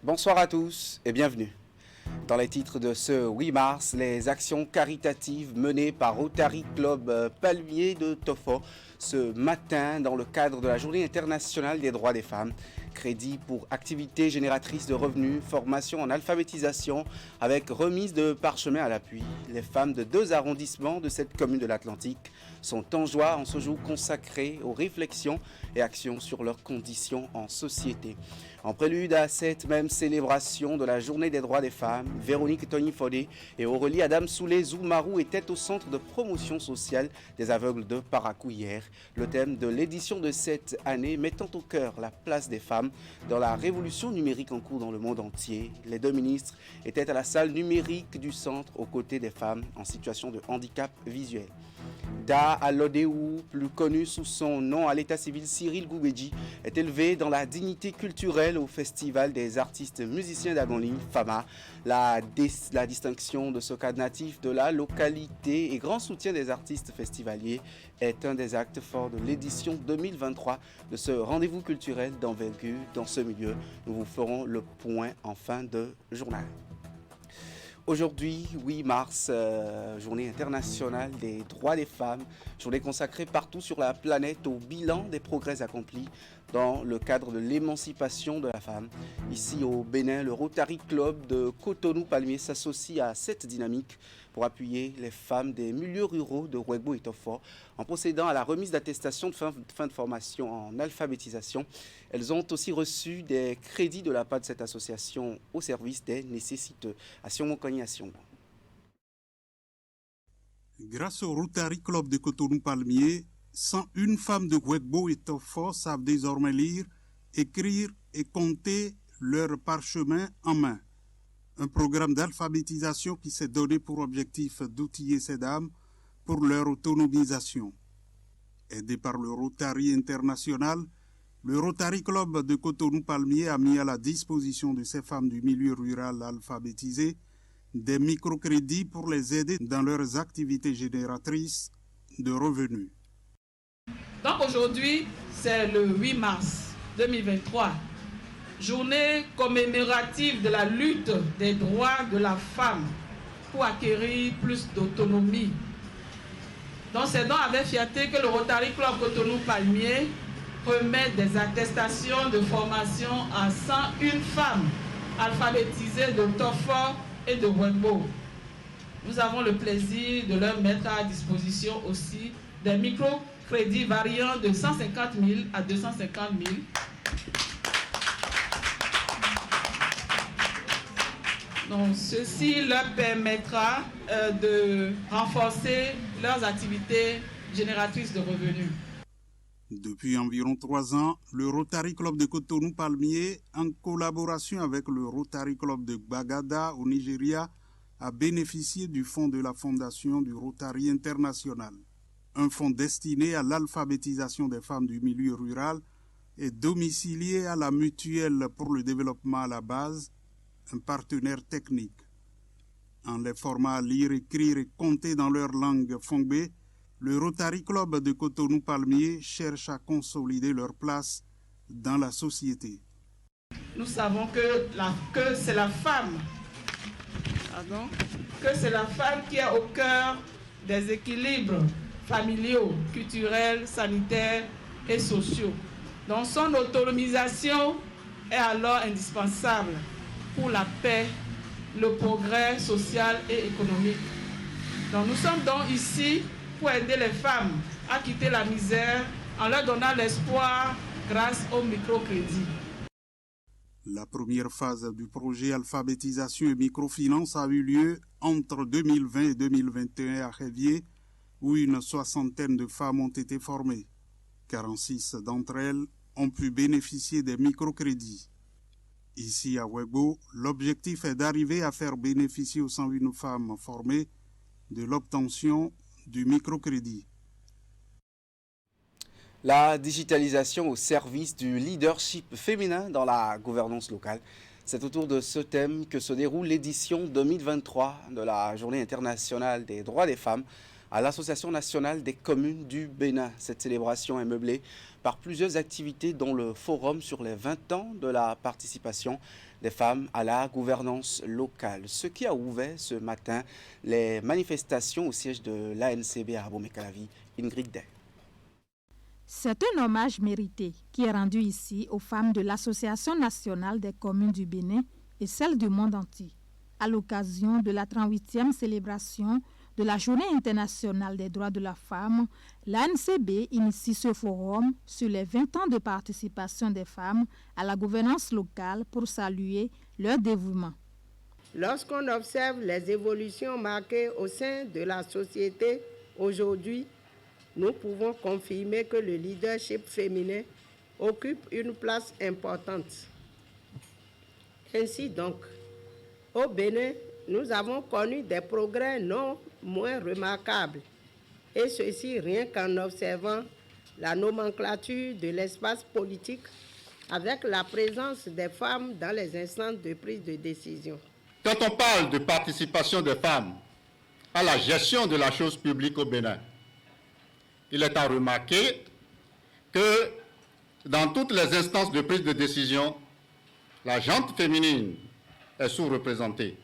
Bonsoir à tous et bienvenue. Dans les titres de ce 8 mars, les actions caritatives menées par Rotary Club Palmier de Tofo ce matin dans le cadre de la Journée internationale des droits des femmes. Crédit pour activités génératrices de revenus, formation en alphabétisation avec remise de parchemin à l'appui. Les femmes de 2 arrondissements de cette commune de l'Atlantique sont en joie en ce jour consacré aux réflexions et actions sur leurs conditions en société. En prélude à cette même célébration de la Journée des droits des femmes, Véronique Tony Fodé et Aurélie Adam Soulé Zoumarou étaient au centre de promotion sociale des aveugles de Parakou hier. Le thème de l'édition de cette année mettant au cœur la place des femmes dans la révolution numérique en cours dans le monde entier. Les 2 ministres étaient à la salle numérique du centre aux côtés des femmes en situation de handicap visuel. Da Alodéou, plus connu sous son nom à l'état civil Cyril Goubedji, est élevé dans la dignité culturelle au Festival des artistes musiciens d'Agonline, FAMA. La distinction de ce cadre natif de la localité et grand soutien des artistes festivaliers est un des actes forts de l'édition 2023 de ce rendez-vous culturel d'envergure dans ce milieu. Nous vous ferons le point en fin de journal. Aujourd'hui, 8 mars, journée internationale des droits des femmes, journée consacrée partout sur la planète au bilan des progrès accomplis dans le cadre de l'émancipation de la femme. Ici au Bénin, le Rotary Club de Cotonou-Palmier s'associe à cette dynamique pour appuyer les femmes des milieux ruraux de Ouégo et Tofo en procédant à la remise d'attestations de fin de formation en alphabétisation. Elles ont aussi reçu des crédits de la part de cette association au service des nécessiteux. Grâce au Rotary Club de Cotonou-Palmier, 101 femmes de Ouégo et Tofo savent désormais lire, écrire et compter leur parchemin en main. Un programme d'alphabétisation qui s'est donné pour objectif d'outiller ces dames pour leur autonomisation. Aidé par le Rotary International, le Rotary Club de Cotonou-Palmier a mis à la disposition de ces femmes du milieu rural alphabétisées des microcrédits pour les aider dans leurs activités génératrices de revenus. Donc aujourd'hui, c'est le 8 mars 2023, journée commémorative de la lutte des droits de la femme pour acquérir plus d'autonomie. Donc c'est donc avec fierté que le Rotary Club Cotonou-Palmier remet des attestations de formation à 101 femmes alphabétisées de Tofo et de Ouégo. Nous avons le plaisir de leur mettre à disposition aussi des microcrédits variant de 150 000 à 250 000. Donc, ceci leur permettra de renforcer leurs activités génératrices de revenus. Depuis environ 3 ans, le Rotary Club de Cotonou-Palmier, en collaboration avec le Rotary Club de Bagada au Nigeria, a bénéficié du fonds de la Fondation du Rotary International. Un fonds destiné à l'alphabétisation des femmes du milieu rural et domicilié à la Mutuelle pour le développement à la base, un partenaire technique. En les formant à lire, écrire et compter dans leur langue fongbe, le Rotary Club de Cotonou-Palmier cherche à consolider leur place dans la société. Nous savons que c'est la femme, qui est au cœur des équilibres familiaux, culturels, sanitaires et sociaux. Donc son autonomisation est alors indispensable pour la paix, le progrès social et économique. Donc nous sommes donc ici pour aider les femmes à quitter la misère en leur donnant l'espoir grâce au microcrédit. La première phase du projet alphabétisation et microfinance a eu lieu entre 2020 et 2021 à Révier, où une 60aine de femmes ont été formées. 46 d'entre elles ont pu bénéficier des microcrédits. Ici à Ouégo, l'objectif est d'arriver à faire bénéficier aux 101 femmes formées de l'obtention du microcrédit. La digitalisation au service du leadership féminin dans la gouvernance locale. C'est autour de ce thème que se déroule l'édition 2023 de la Journée internationale des droits des femmes à l'Association nationale des communes du Bénin. Cette célébration est meublée par plusieurs activités dont le forum sur les 20 ans de la participation des femmes à la gouvernance locale, ce qui a ouvert ce matin les manifestations au siège de l'ANCB à Abomey-Calavi. Ingrid Day. C'est un hommage mérité qui est rendu ici aux femmes de l'Association nationale des communes du Bénin et celles du monde entier, à l'occasion de la 38e célébration de la Journée internationale des droits de la femme. L'ANCB initie ce forum sur les 20 ans de participation des femmes à la gouvernance locale pour saluer leur dévouement. Lorsqu'on observe les évolutions marquées au sein de la société aujourd'hui, nous pouvons confirmer que le leadership féminin occupe une place importante. Ainsi donc, au Bénin, nous avons connu des progrès non moins remarquables, et ceci rien qu'en observant la nomenclature de l'espace politique avec la présence des femmes dans les instances de prise de décision. Quand on parle de participation des femmes à la gestion de la chose publique au Bénin, il est à remarquer que dans toutes les instances de prise de décision, la gente féminine est sous-représentée.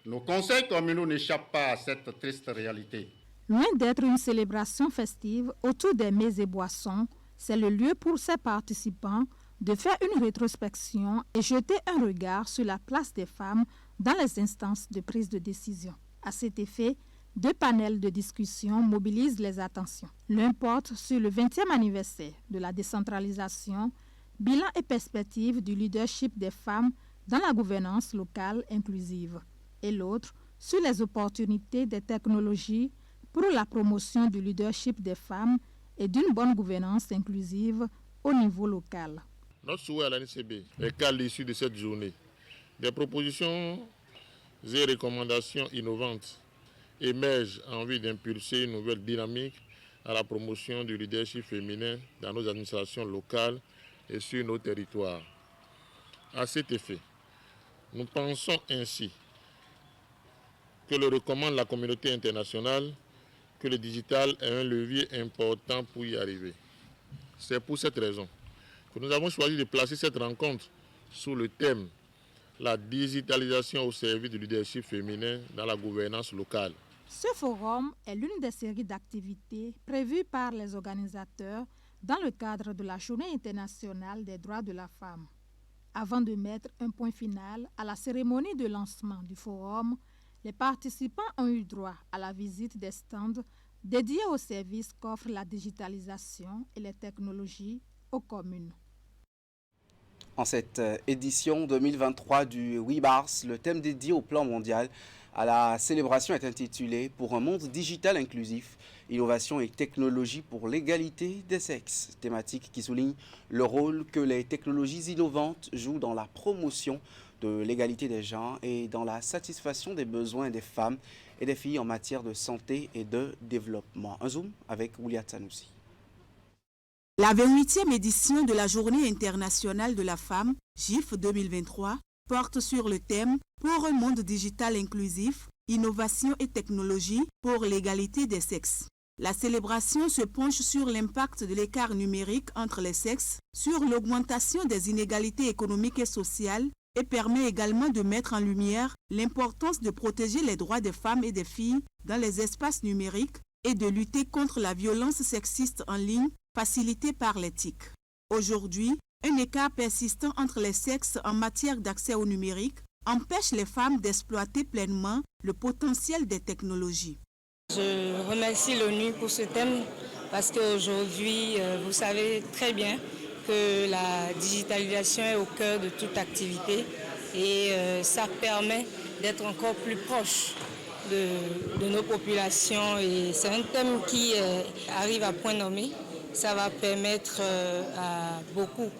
Nos conseils communaux n'échappent pas à cette triste réalité. Loin d'être une célébration festive autour des mets et boissons, c'est le lieu pour ces participants de faire une rétrospection et jeter un regard sur la place des femmes dans les instances de prise de décision. À cet effet, 2 panels de discussion mobilisent les attentions. L'un porte sur le 20e anniversaire de la décentralisation, bilan et perspective du leadership des femmes dans la gouvernance locale inclusive, et l'autre sur les opportunités des technologies pour la promotion du leadership des femmes et d'une bonne gouvernance inclusive au niveau local. Notre souhait à l'ANCB est qu'à l'issue de cette journée, des propositions et recommandations innovantes émergent en vue d'impulser une nouvelle dynamique à la promotion du leadership féminin dans nos administrations locales et sur nos territoires. À cet effet, nous pensons ainsi que le recommande la communauté internationale que le digital est un levier important pour y arriver. C'est pour cette raison que nous avons choisi de placer cette rencontre sous le thème « La digitalisation au service du leadership féminin dans la gouvernance locale ». Ce forum est l'une des séries d'activités prévues par les organisateurs dans le cadre de la Journée internationale des droits de la femme. Avant de mettre un point final à la cérémonie de lancement du forum, les participants ont eu droit à la visite des stands dédiés aux services qu'offre la digitalisation et les technologies aux communes. En cette édition 2023 du 8 mars, le thème dédié au plan mondial à la célébration est intitulé « Pour un monde digital inclusif, innovation et technologie pour l'égalité des sexes », thématique qui souligne le rôle que les technologies innovantes jouent dans la promotion de l'égalité des genres et dans la satisfaction des besoins des femmes et des filles en matière de santé et de développement. Un zoom avec Ouliat Sanoussi. La 28e édition de la Journée internationale de la femme, GIF 2023, porte sur le thème « Pour un monde digital inclusif, innovation et technologie pour l'égalité des sexes ». La célébration se penche sur l'impact de l'écart numérique entre les sexes, sur l'augmentation des inégalités économiques et sociales et permet également de mettre en lumière l'importance de protéger les droits des femmes et des filles dans les espaces numériques et de lutter contre la violence sexiste en ligne facilitée par l'éthique. Aujourd'hui, un écart persistant entre les sexes en matière d'accès au numérique empêche les femmes d'exploiter pleinement le potentiel des technologies. Je remercie l'ONU pour ce thème parce qu'aujourd'hui, vous savez très bien que la digitalisation est au cœur de toute activité et ça permet d'être encore plus proche de nos populations et c'est un thème qui arrive à point nommé. Ça va permettre à beaucoup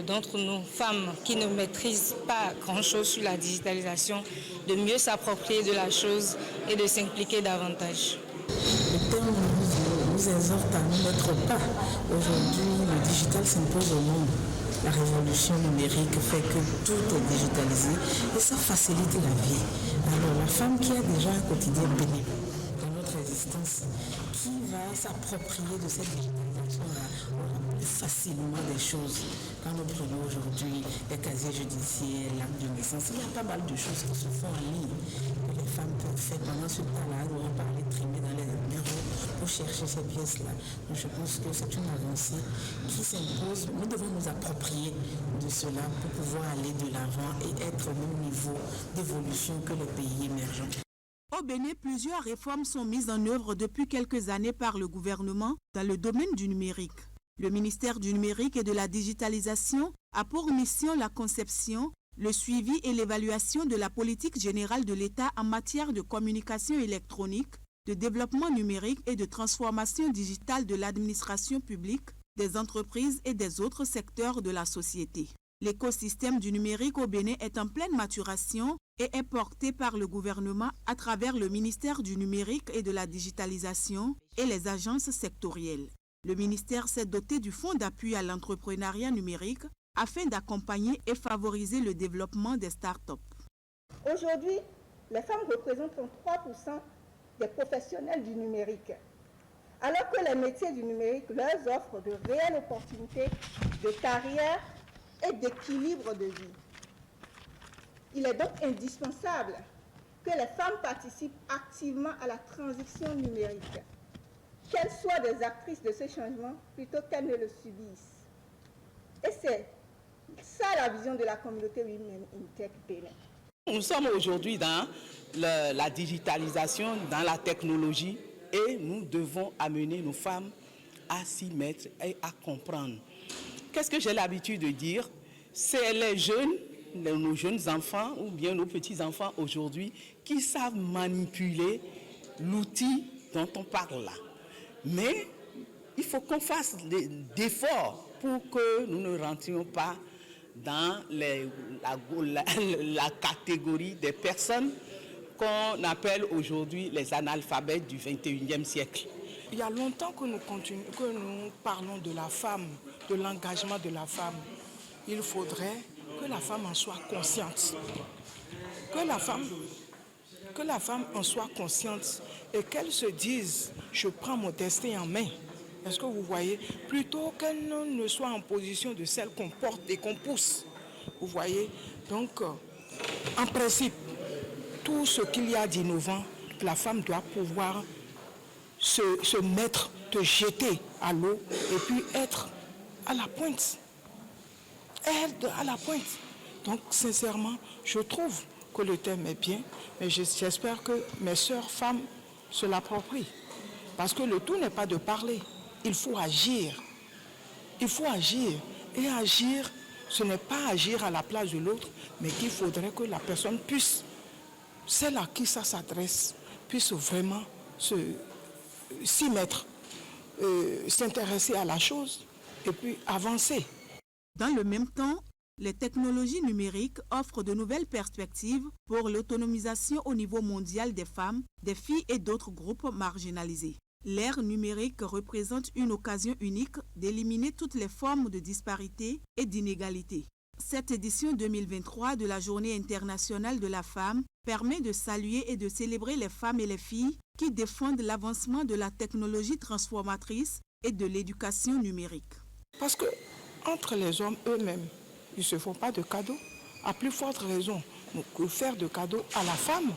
d'entre nous, femmes qui ne maîtrisent pas grand-chose sur la digitalisation, de mieux s'approprier de la chose et de s'impliquer davantage. Le thème nous exhorte à nous mettre pas. Aujourd'hui, le digital s'impose au monde. La révolution numérique fait que tout est digitalisé et ça facilite la vie. Alors la femme qui a déjà un quotidien pénible dans notre existence, qui va s'approprier de cette digitalisation? personne aura plus facilement des choses. Quand nous prenons aujourd'hui les casiers judiciaires, l'acte de naissance, il y a pas mal de choses qui se font en ligne que les femmes peuvent faire pendant ce temps-là, elles n'auront pas à les trimer dans les bureaux pour chercher ces pièces-là. Donc je pense que c'est une avancée qui s'impose. Nous devons nous approprier de cela pour pouvoir aller de l'avant et être au même niveau d'évolution que les pays émergents. Au Bénin, plusieurs réformes sont mises en œuvre depuis quelques années par le gouvernement dans le domaine du numérique. Le ministère du numérique et de la digitalisation a pour mission la conception, le suivi et l'évaluation de la politique générale de l'État en matière de communication électronique, de développement numérique et de transformation digitale de l'administration publique, des entreprises et des autres secteurs de la société. L'écosystème du numérique au Bénin est en pleine maturation et est porté par le gouvernement à travers le ministère du numérique et de la digitalisation et les agences sectorielles. Le ministère s'est doté du fonds d'appui à l'entrepreneuriat numérique afin d'accompagner et favoriser le développement des startups. Aujourd'hui, les femmes représentent 33% des professionnels du numérique, alors que les métiers du numérique leur offrent de réelles opportunités de carrière et d'équilibre de vie. Il est donc indispensable que les femmes participent activement à la transition numérique, qu'elles soient des actrices de ce changement plutôt qu'elles ne le subissent. Et c'est ça la vision de la communauté Women in Tech Bénin. Nous sommes aujourd'hui dans la digitalisation, dans la technologie, et nous devons amener nos femmes à s'y mettre et à comprendre. Qu'est-ce que j'ai l'habitude de dire? C'est les jeunes, nos jeunes enfants ou bien nos petits-enfants aujourd'hui qui savent manipuler l'outil dont on parle là. Mais il faut qu'on fasse d'efforts pour que nous ne rentrions pas dans la catégorie des personnes qu'on appelle aujourd'hui les analphabètes du 21e siècle. Il y a longtemps que nous parlons de la femme, de l'engagement de la femme. Il faudrait que la femme en soit consciente. Que la femme en soit consciente et qu'elle se dise « je prends mon destin en main ». Est-ce que vous voyez? Plutôt qu'elle ne soit en position de celle qu'on porte et qu'on pousse. Vous voyez? Donc, en principe, tout ce qu'il y a d'innovant, la femme doit pouvoir se mettre, te jeter à l'eau et puis être à la pointe. Être à la pointe. Donc, sincèrement, je trouve que le thème est bien, mais j'espère que mes sœurs femmes se l'approprient. Parce que le tout n'est pas de parler. Il faut agir. Il faut agir. Et agir, ce n'est pas agir à la place de l'autre, mais qu'il faudrait que la personne puisse, celle à qui ça s'adresse, puisse vraiment s'y mettre, s'intéresser à la chose et puis avancer. Dans le même temps, les technologies numériques offrent de nouvelles perspectives pour l'autonomisation au niveau mondial des femmes, des filles et d'autres groupes marginalisés. L'ère numérique représente une occasion unique d'éliminer toutes les formes de disparité et d'inégalité. Cette édition 2023 de la Journée internationale de la femme permet de saluer et de célébrer les femmes et les filles qui défendent l'avancement de la technologie transformatrice et de l'éducation numérique. Parce que entre les hommes eux-mêmes, ils ne se font pas de cadeaux. À plus forte raison, que faire de cadeaux à la femme.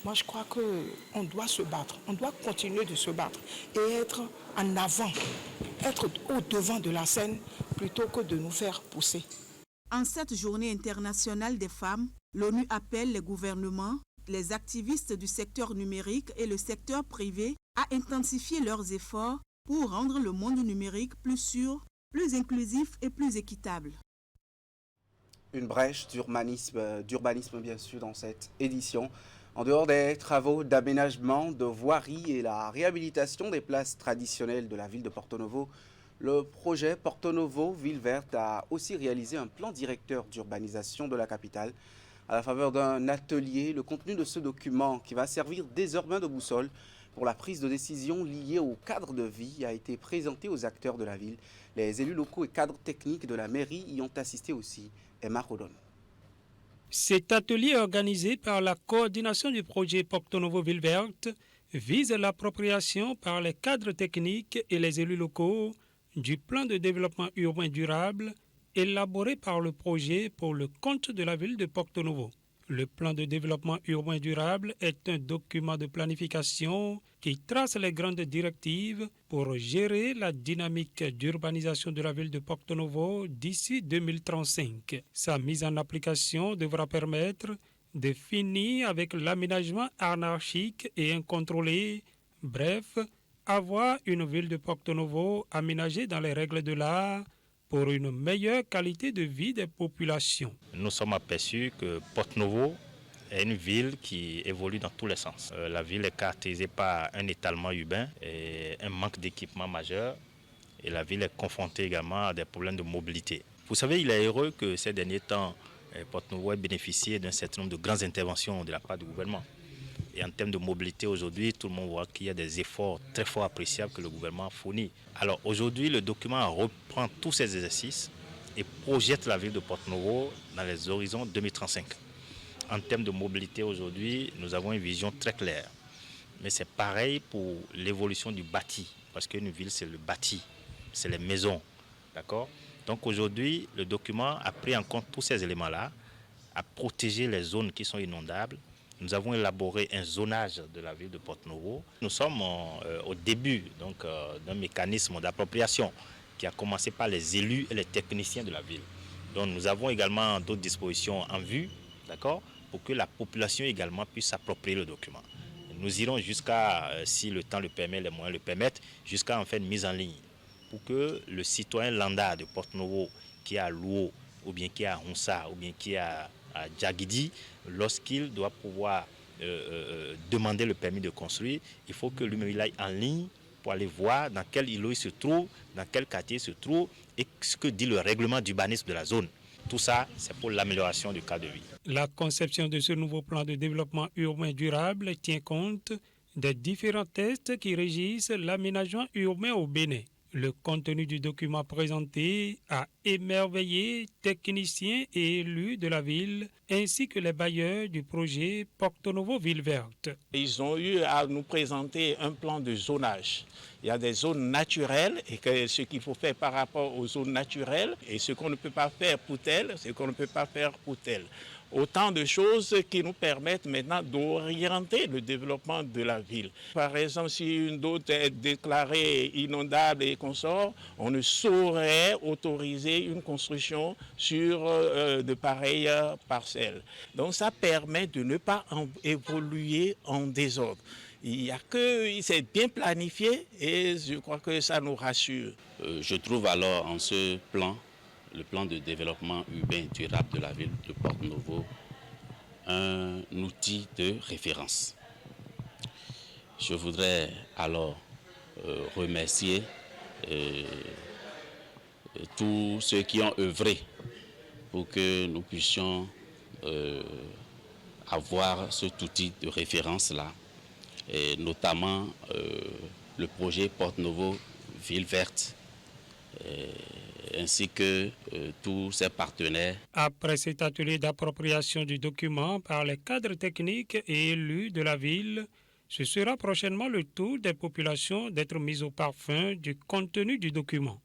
Moi, je crois qu'on doit se battre, on doit continuer de se battre et être en avant, être au devant de la scène plutôt que de nous faire pousser. En cette journée internationale des femmes, l'ONU appelle les gouvernements, les activistes du secteur numérique et le secteur privé à intensifier leurs efforts pour rendre le monde numérique plus sûr, plus inclusif et plus équitable. Une brèche d'urbanisme bien sûr dans cette édition. En dehors des travaux d'aménagement, de voirie et la réhabilitation des places traditionnelles de la ville de Porto Novo, le projet Porto Novo Ville Verte a aussi réalisé un plan directeur d'urbanisation de la capitale. À la faveur d'un atelier, le contenu de ce document, qui va servir désormais de boussole pour la prise de décision liée au cadre de vie, a été présenté aux acteurs de la ville. Les élus locaux et cadres techniques de la mairie y ont assisté aussi. Emma Rodon. Cet atelier organisé par la coordination du projet Porto Novo Ville Verte vise l'appropriation par les cadres techniques et les élus locaux du plan de développement urbain durable élaboré par le projet pour le compte de la ville de Porto Novo. Le plan de développement urbain durable est un document de planification qui trace les grandes directives pour gérer la dynamique d'urbanisation de la ville de Porto Novo d'ici 2035. Sa mise en application devra permettre de finir avec l'aménagement anarchique et incontrôlé, bref, avoir une ville de Porto Novo aménagée dans les règles de l'art pour une meilleure qualité de vie des populations. Nous sommes aperçus que Porto Novo est une ville qui évolue dans tous les sens. La ville est caractérisée par un étalement urbain et un manque d'équipement majeur. Et la ville est confrontée également à des problèmes de mobilité. Vous savez, il est heureux que ces derniers temps, Porto Novo ait bénéficié d'un certain nombre de grandes interventions de la part du gouvernement. Et en termes de mobilité, aujourd'hui, tout le monde voit qu'il y a des efforts très forts appréciables que le gouvernement fournit. Alors aujourd'hui, le document reprend tous ces exercices et projette la ville de Porto Novo dans les horizons 2035. En termes de mobilité, aujourd'hui, nous avons une vision très claire. Mais c'est pareil pour l'évolution du bâti, parce qu'une ville, c'est le bâti, c'est les maisons. D'accord ? Donc aujourd'hui, le document a pris en compte tous ces éléments-là, a protégé les zones qui sont inondables. Nous avons élaboré un zonage de la ville de Porto Novo. Nous sommes au début d'un mécanisme d'appropriation qui a commencé par les élus et les techniciens de la ville. Donc nous avons également d'autres dispositions en vue, d'accord, pour que la population également puisse s'approprier le document. Nous irons jusqu'à, si le temps le permet, les moyens le permettent, jusqu'à en faire une mise en ligne pour que le citoyen lambda de Porto Novo qui est à Luo, ou bien qui est à Hunsa, ou bien qui est à Djagidi, lorsqu'il doit pouvoir demander le permis de construire, il faut que lui-même aille en ligne pour aller voir dans quel îlot il se trouve, dans quel quartier il se trouve et ce que dit le règlement d'urbanisme de la zone. Tout ça, c'est pour l'amélioration du cadre de vie. La conception de ce nouveau plan de développement urbain durable tient compte des différents tests qui régissent l'aménagement urbain au Bénin. Le contenu du document présenté a émerveillé techniciens et élus de la ville, ainsi que les bailleurs du projet Porto Novo Ville Verte. Ils ont eu à nous présenter un plan de zonage. Il y a des zones naturelles et que ce qu'il faut faire par rapport aux zones naturelles et ce qu'on ne peut pas faire pour telle, ce qu'on ne peut pas faire pour telle. Autant de choses qui nous permettent maintenant d'orienter le développement de la ville. Par exemple, si une route est déclarée inondable et consort, on ne saurait autoriser une construction sur de pareilles parcelles. Donc ça permet de ne pas évoluer en désordre. Il y a que c'est bien planifié et je crois que ça nous rassure. Je trouve alors en ce plan, le plan de développement urbain durable de la ville de Porto Novo, un outil de référence. Je voudrais alors remercier tous ceux qui ont œuvré pour que nous puissions avoir cet outil de référence-là, et notamment le projet Porto Novo Ville Verte, ainsi que tous ses partenaires. Après cet atelier d'appropriation du document par les cadres techniques et élus de la ville, ce sera prochainement le tour des populations d'être mises au parfum du contenu du document.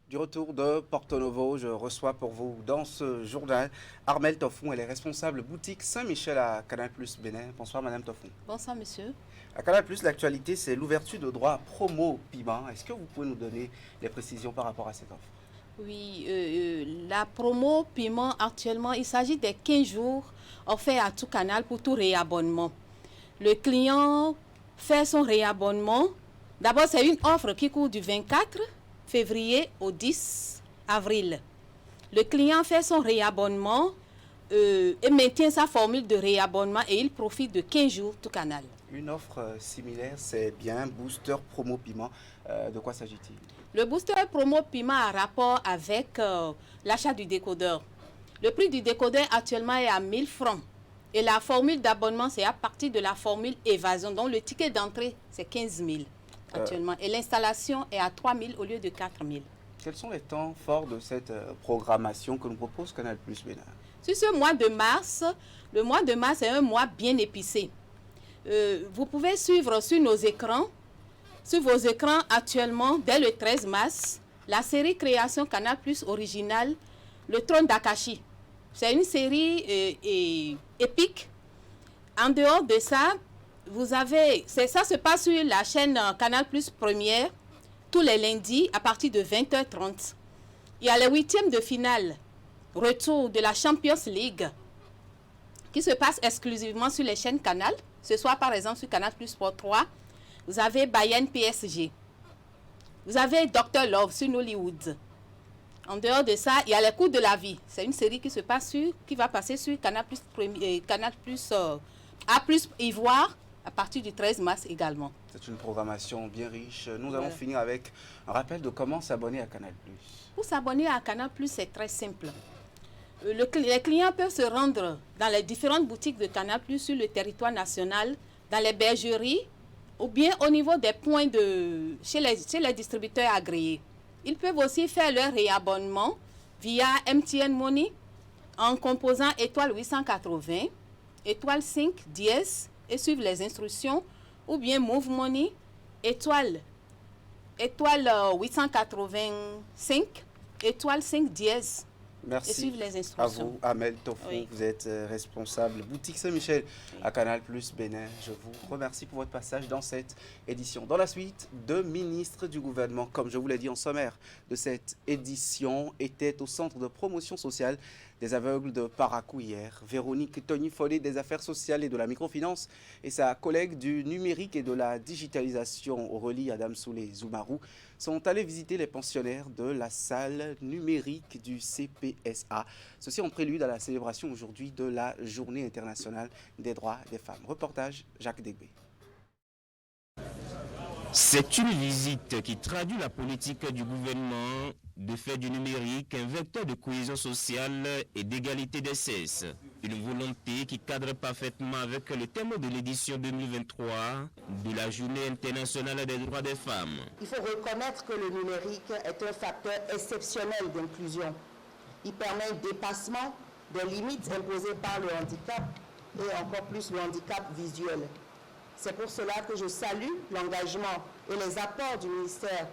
Du retour de Porto Novo, je reçois pour vous dans ce journal Armelle Toffon, elle est responsable boutique Saint-Michel à Canal+ Bénin. Bonsoir Madame Toffon. Bonsoir Monsieur. À Canal+, l'actualité, c'est l'ouverture de droit promo piment. Est-ce que vous pouvez nous donner des précisions par rapport à cette offre? Oui, la promo piment actuellement, il s'agit des 15 jours offerts à tout Canal pour tout réabonnement. Le client fait son réabonnement. D'abord, c'est une offre qui court du 24 février au 10 avril. Le client fait son réabonnement et maintient sa formule de réabonnement et il profite de 15 jours tout Canal. Une offre similaire, c'est bien Booster Promo Piment. De quoi s'agit-il? Le Booster Promo Piment a rapport avec l'achat du décodeur. Le prix du décodeur actuellement est à 1000 francs. Et la formule d'abonnement, c'est à partir de la formule évasion. Donc le ticket d'entrée, c'est 15 000 actuellement. Et l'installation est à 3 000 au lieu de 4 000. Quels sont les temps forts de cette programmation que nous propose Canal+ Bénin? Sur ce mois de mars, le mois de mars est un mois bien épicé. vous pouvez suivre sur nos écrans, sur vos écrans actuellement, dès le 13 mars, la série Création Canal Plus originale, Le Trône d'Akashi. C'est une série épique. En dehors de ça, ça se passe sur la chaîne Canal Plus Première, tous les lundis à partir de 20h30. Il y a les 8e de finale, retour de la Champions League, qui se passe exclusivement sur les chaînes Canal. Ce soir, par exemple, sur Canal Plus Sport 3, vous avez Bayern PSG. Vous avez Dr Love sur Nollywood. En dehors de ça, il y a Les Coups de la vie. C'est une série qui va passer sur Canal Plus A Plus Ivoire à partir du 13 mars également. C'est une programmation bien riche. Nous allons finir avec un rappel de comment s'abonner à Canal Plus. Pour s'abonner à Canal Plus, c'est très simple. Les clients peuvent se rendre dans les différentes boutiques de Canal Plus sur le territoire national, dans les bergeries ou bien au niveau des points chez les distributeurs agréés. Ils peuvent aussi faire leur réabonnement via MTN Money en composant étoile 880, étoile 5 dièse et suivre les instructions, ou bien Move Money, étoile 885, étoile 5 dièse. Merci et suivre les à instructions. vous, Amel Tofo. Oui. Vous êtes responsable boutique Saint-Michel à Canal Plus Bénin. Je vous remercie pour votre passage dans cette édition. Dans la suite, 2 ministres du gouvernement, comme je vous l'ai dit en sommaire de cette édition, étaient au centre de promotion sociale des aveugles de Parakou hier. Véronique Tony-Follet des affaires sociales et de la microfinance et sa collègue du numérique et de la digitalisation Aurélie Adam Soulé Zoumarou sont allés visiter les pensionnaires de la salle numérique du CPSA. Ceci en prélude à la célébration aujourd'hui de la Journée internationale des droits des femmes. Reportage Jacques Degbé. C'est une visite qui traduit la politique du gouvernement de faire du numérique un vecteur de cohésion sociale et d'égalité des sexes. Une volonté qui cadre parfaitement avec le thème de l'édition 2023 de la Journée internationale des droits des femmes. Il faut reconnaître que le numérique est un facteur exceptionnel d'inclusion. Il permet le dépassement des limites imposées par le handicap et encore plus le handicap visuel. C'est pour cela que je salue l'engagement et les apports du ministère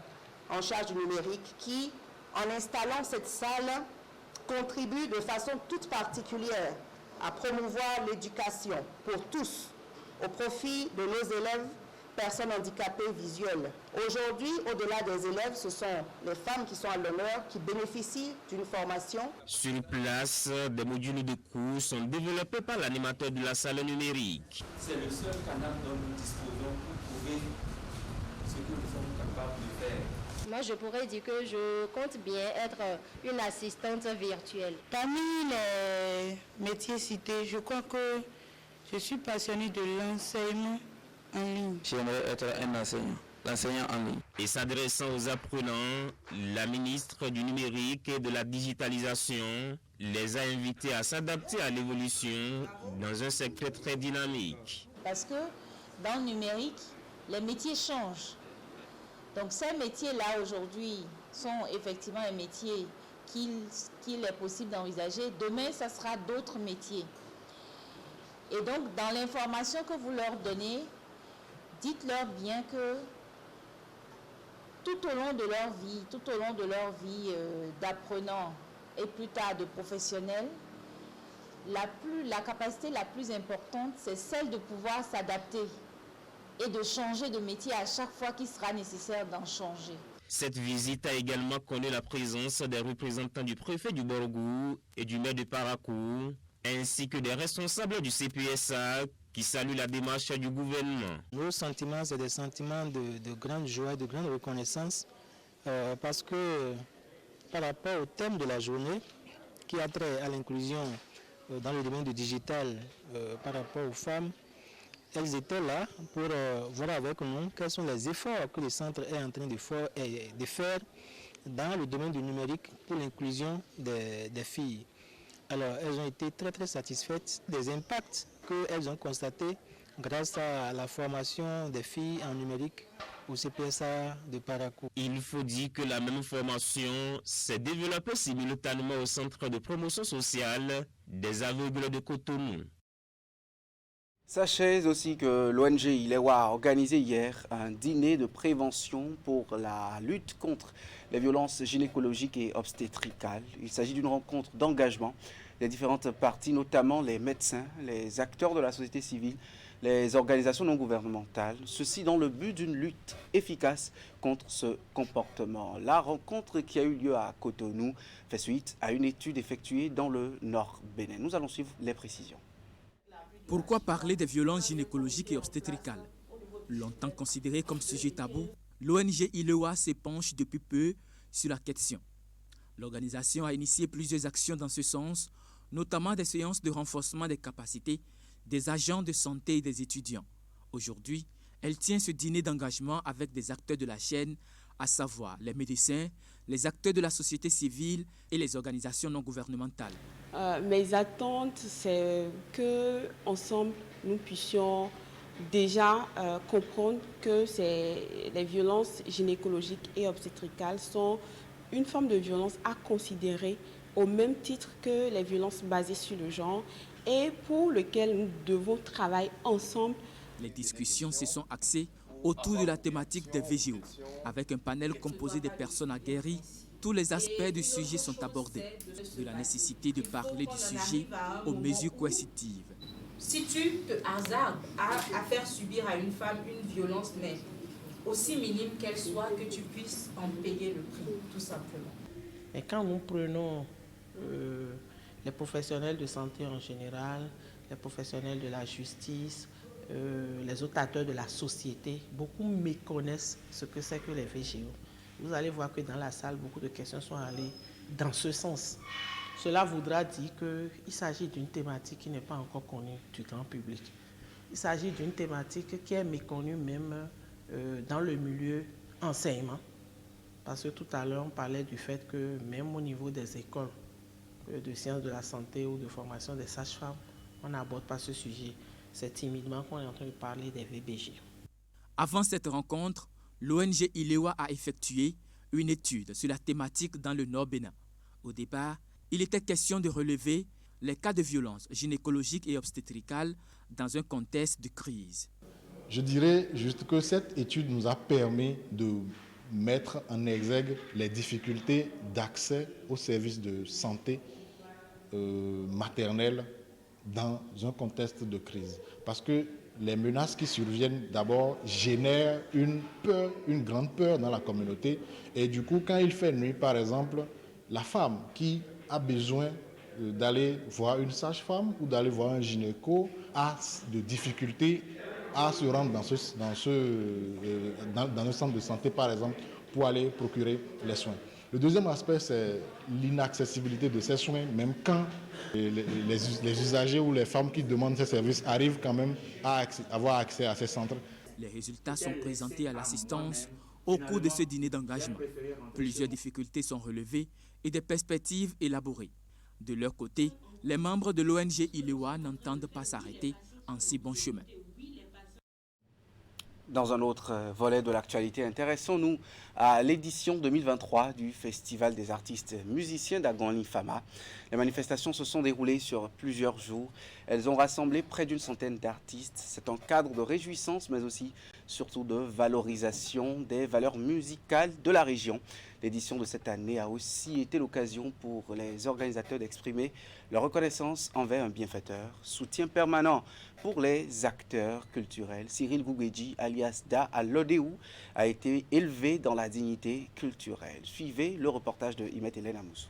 en charge du numérique qui, en installant cette salle, contribue de façon toute particulière à promouvoir l'éducation pour tous au profit de nos élèves personnes handicapées visuelles. Aujourd'hui, au-delà des élèves, ce sont les femmes qui sont à l'honneur, qui bénéficient d'une formation. Sur place, des modules de cours sont développés par l'animateur de la salle numérique. C'est le seul canal dont nous disposons pour prouver ce que nous sommes capables de faire. Moi, je pourrais dire que je compte bien être une assistante virtuelle. Parmi les métiers cités, je crois que je suis passionnée de l'enseignement en ligne. J'aimerais être un enseignant en ligne. Et s'adressant aux apprenants, la ministre du numérique et de la digitalisation les a invités à s'adapter à l'évolution dans un secteur très dynamique. Parce que dans le numérique, les métiers changent. Donc ces métiers-là aujourd'hui sont effectivement un métier qu'il est possible d'envisager. Demain, ça sera d'autres métiers. Et donc dans l'information que vous leur donnez, dites-leur bien que tout au long de leur vie d'apprenants et plus tard de professionnels, la capacité la plus importante, c'est celle de pouvoir s'adapter et de changer de métier à chaque fois qu'il sera nécessaire d'en changer. Cette visite a également connu la présence des représentants du préfet du Borgou et du maire de Parakou, ainsi que des responsables du CPSA qui saluent la démarche du gouvernement. Nos sentiments, c'est des sentiments de grande joie, de grande reconnaissance, parce que par rapport au thème de la journée, qui a trait à l'inclusion dans le domaine du digital par rapport aux femmes, elles étaient là pour voir avec nous quels sont les efforts que le centre est en train de faire dans le domaine du numérique pour l'inclusion des filles. Alors, elles ont été très très satisfaites des impacts qu'elles ont constatés grâce à la formation des filles en numérique au CPSA de Parakou. Il faut dire que la même formation s'est développée simultanément au centre de promotion sociale des aveugles de Cotonou. Sachez aussi que l'ONG Ilewa a organisé hier un dîner de prévention pour la lutte contre les violences gynécologiques et obstétricales. Il s'agit d'une rencontre d'engagement des différentes parties, notamment les médecins, les acteurs de la société civile, les organisations non gouvernementales, ceci dans le but d'une lutte efficace contre ce comportement. La rencontre qui a eu lieu à Cotonou fait suite à une étude effectuée dans le Nord Bénin. Nous allons suivre les précisions. Pourquoi parler des violences gynécologiques et obstétricales? Longtemps considéré comme sujet tabou, l'ONG Ilewa s'épanche depuis peu sur la question. L'organisation a initié plusieurs actions dans ce sens, notamment des séances de renforcement des capacités des agents de santé et des étudiants. Aujourd'hui, elle tient ce dîner d'engagement avec des acteurs de la chaîne, à savoir les médecins, les acteurs de la société civile et les organisations non gouvernementales. Mes attentes, c'est qu'ensemble, nous puissions déjà comprendre que les violences gynécologiques et obstétricales sont une forme de violence à considérer au même titre que les violences basées sur le genre et pour lequel nous devons travailler ensemble. Les discussions se sont axées autour de la thématique des VGO. Avec un panel composé de personnes aguerries, tous les aspects du sujet sont abordés, de la nécessité de parler du sujet aux mesures coercitives. Si tu te hasardes à faire subir à une femme une violence, mais aussi minime qu'elle soit, que tu puisses en payer le prix, tout simplement. Et quand nous prenons les professionnels de santé en général, les professionnels de la justice, les autres acteurs de la société, beaucoup méconnaissent ce que c'est que les VGO. Vous allez voir que dans la salle, beaucoup de questions sont allées dans ce sens. Cela voudra dire qu'il s'agit d'une thématique qui n'est pas encore connue du grand public. Il s'agit d'une thématique qui est méconnue même dans le milieu enseignement. Parce que tout à l'heure, on parlait du fait que même au niveau des écoles de sciences de la santé ou de formation des sages-femmes, on n'aborde pas ce sujet. C'est timidement qu'on est en train de parler des VBG. Avant cette rencontre, l'ONG Ilewa a effectué une étude sur la thématique dans le Nord Bénin. Au départ, il était question de relever les cas de violence gynécologique et obstétricale dans un contexte de crise. Je dirais juste que cette étude nous a permis de mettre en exergue les difficultés d'accès aux services de santé maternelle dans un contexte de crise. Parce que les menaces qui surviennent d'abord génèrent une peur, une grande peur dans la communauté. Et du coup, quand il fait nuit, par exemple, la femme qui a besoin d'aller voir une sage-femme ou d'aller voir un gynéco a de difficultés à se rendre dans un centre de santé, par exemple, pour aller procurer les soins. Le deuxième aspect, c'est l'inaccessibilité de ces soins, même quand les usagers ou les femmes qui demandent ces services arrivent quand même à avoir accès à ces centres. Les résultats sont présentés à l'assistance au cours de ce dîner d'engagement. Plusieurs difficultés sont relevées et des perspectives élaborées. De leur côté, les membres de l'ONG Ilewa n'entendent pas s'arrêter en si bon chemin. Dans un autre volet de l'actualité, intéressons-nous à l'édition 2023 du Festival des artistes musiciens d'Agonli Fama. Les manifestations se sont déroulées sur plusieurs jours. Elles ont rassemblé près d'une centaine d'artistes. C'est un cadre de réjouissance, mais aussi surtout de valorisation des valeurs musicales de la région. L'édition de cette année a aussi été l'occasion pour les organisateurs d'exprimer leur reconnaissance envers un bienfaiteur. Soutien permanent pour les acteurs culturels. Cyril Gouguedji, alias Da à l'Odéou, a été élevé dans la dignité culturelle. Suivez le reportage de Imet Hélène Amoussou.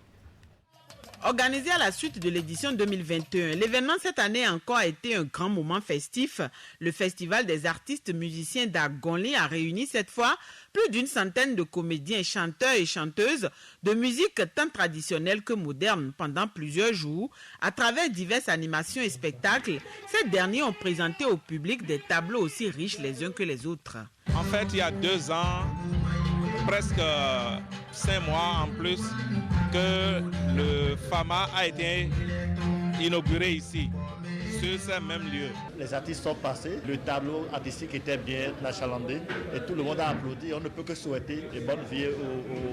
Organisé à la suite de l'édition 2021, l'événement cette année encore a été un grand moment festif. Le Festival des artistes musiciens d'Agonli a réuni cette fois plus d'une centaine de comédiens, chanteurs et chanteuses de musique tant traditionnelle que moderne pendant plusieurs jours. À travers diverses animations et spectacles, ces derniers ont présenté au public des tableaux aussi riches les uns que les autres. En fait, il y a 2 ans, presque 5 mois en plus, que le FAMA a été inauguré ici, sur ce même lieu. Les artistes sont passés, le tableau artistique était bien achalandé et tout le monde a applaudi. On ne peut que souhaiter une bonne vie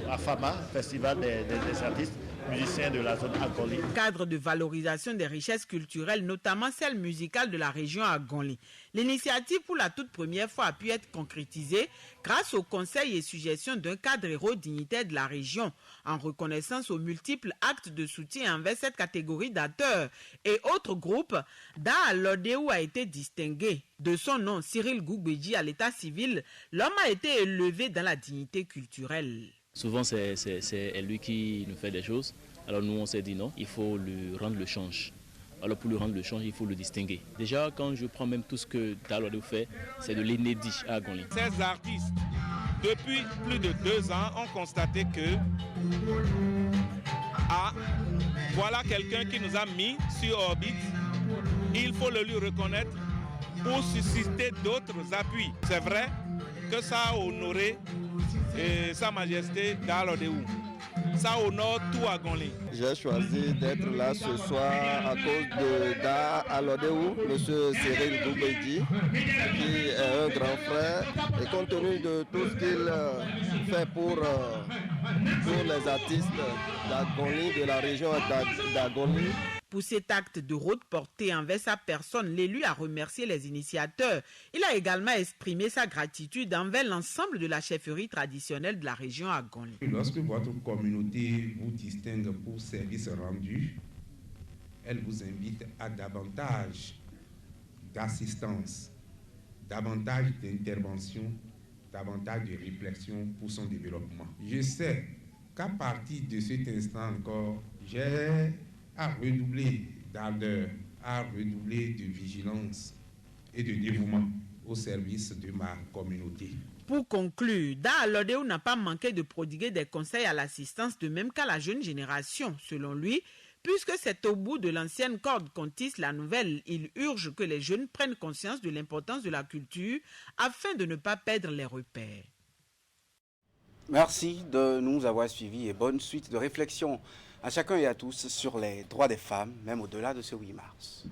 à FAMA, Festival des artistes, musiciens de la zone Agoli. Cadre de valorisation des richesses culturelles, notamment celles musicales de la région Agoli. L'initiative pour la toute première fois a pu être concrétisée grâce au conseil et suggestions d'un cadre héros dignitaire de la région, en reconnaissance aux multiples actes de soutien envers cette catégorie d'acteurs et autres groupes. Da Alodeu a été distingué. De son nom, Cyril Goubedji, à l'état civil, l'homme a été élevé dans la dignité culturelle. Souvent, c'est lui qui nous fait des choses. Alors nous, on s'est dit non, il faut lui rendre le change. Alors pour lui rendre le change, il faut le distinguer. Déjà, quand je prends même tout ce que Dalodeu fait, c'est de l'inédit à Agoli. Ces artistes, depuis plus de 2 ans, ont constaté que voilà quelqu'un qui nous a mis sur orbite. Il faut le lui reconnaître pour susciter d'autres appuis. C'est vrai que ça a honoré Sa Majesté Dalodeu. Ça honore tout Agoli. J'ai choisi d'être là ce soir à cause de Da Alodeu, M. Cyril Goubedji, qui est un grand frère. Et compte tenu de tout ce qu'il fait pour les artistes d'Agoli, de la région d'Agoli. Pour cet acte de route porté envers sa personne, l'élu a remercié les initiateurs. Il a également exprimé sa gratitude envers l'ensemble de la chefferie traditionnelle de la région Agoli. Lorsque votre communauté vous distingue pour services rendus, elle vous invite à davantage d'assistance, davantage d'intervention, davantage de réflexion pour son développement. Je sais qu'à partir de cet instant encore, j'ai à redoubler d'ardeur, à redoubler de vigilance et de dévouement au service de ma communauté. Pour conclure, Da Alodeu n'a pas manqué de prodiguer des conseils à l'assistance, de même qu'à la jeune génération. Selon lui, puisque c'est au bout de l'ancienne corde qu'on tisse la nouvelle, il urge que les jeunes prennent conscience de l'importance de la culture afin de ne pas perdre les repères. Merci de nous avoir suivis et bonne suite de réflexion à chacun et à tous sur les droits des femmes, même au-delà de ce 8 mars.